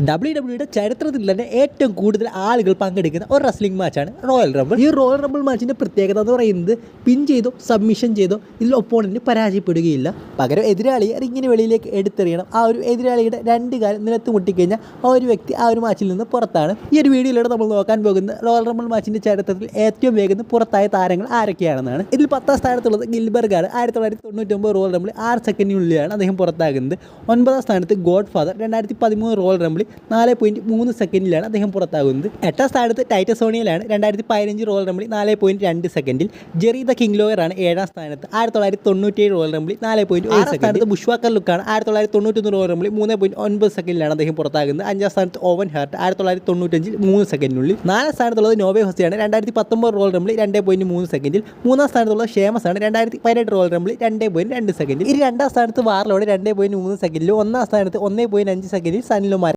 WWE ചരിത്രത്തിൽ തന്നെ ഏറ്റവും കൂടുതൽ ആളുകൾ പങ്കെടുക്കുന്ന ഒരു റെസ്ലിംഗ് മാച്ചാണ് റോയൽ റംബിൾ. ഈ റോയൽ റംബിൾ മാച്ചിൻ്റെ പ്രത്യേകത എന്ന് പറയുന്നത് പിൻ ചെയ്തോ സബ്മിഷൻ ചെയ്തോ ഇതിൽ ഒപ്പോണൻറ്റ് പരാജയപ്പെടുകയില്ല. പകരം എതിരാളിയെ റിങ്ങിന് വെളിയിലേക്ക് എടുത്തെറിയണം. ആ ഒരു എതിരാളിയുടെ രണ്ട് കാലം നിലത്ത് മുട്ടിക്കഴിഞ്ഞാൽ ആ ഒരു വ്യക്തി ആ ഒരു മാച്ചിൽ നിന്ന് പുറത്താണ്. ഈ ഒരു വീഡിയോയിലൂടെ നമ്മൾ നോക്കാൻ പോകുന്ന റോയൽ റംബിൾ മാച്ചിൻ്റെ ചരിത്രത്തിൽ ഏറ്റവും വേഗം പുറത്തായ താരങ്ങൾ ആരൊക്കെയാണെന്നാണ്. ഇതിൽ 10ാം സ്ഥാനത്തുള്ളത് ഗിൽബർഗാണ്. 1999 റോയൽ റംബിൾ 6 സെക്കൻഡിനുള്ളിലാണ് അദ്ദേഹം പുറത്താകുന്നത്. 9ാം സ്ഥാനത്ത് ഗോഡ് ഫാദർ 2013 റോയൽ റംബിൾ 4.3 സെക്കൻഡിലാണ് അദ്ദേഹം പുറത്താകുന്നത്. 8ാം സ്ഥാനത്ത് ടൈറ്റസ് സോണിയലാണ് 2015 റോയൽ റംബിൾ 4.2 സെക്കൻഡിൽ. ജെറി ദ കിങ് ലോയർ ആണ് 7ാം സ്ഥാനത്ത് 1997 റോയൽ റംബിൾ 4.1 സെക്കൻഡിൽ. ബുഷ്വാക്കർ ലുക്കാണ് 1991 റോയൽ റംബിൾ 3.9 സെക്കൻഡിലാണ് അദ്ദേഹം പുറത്താകുന്നത്. 5ാം സ്ഥാനത്ത് ഓവൻ ഹാർട്ട് 1995 3 സെക്കൻഡിനുള്ളിൽ. 4ാം സ്ഥാനത്തുള്ളത് നോവേ ഹൊസയാണ് 2019 റോയൽ റംബിൾ 2.3 സെക്കൻഡിൽ. 3ാം സ്ഥാനത്തുള്ളത് ഷേമസ് ആണ് 2018 റോയൽ റംബിൾ 2.2 സെക്കൻഡിൽ. 2ാം സ്ഥാനത്ത് വാർലോഡ് 2.3 സെക്കൻഡിലും. 1ാം സ്ഥാനത്ത് 1.5 സെക്കൻഡിൽ സനിലുമാർ.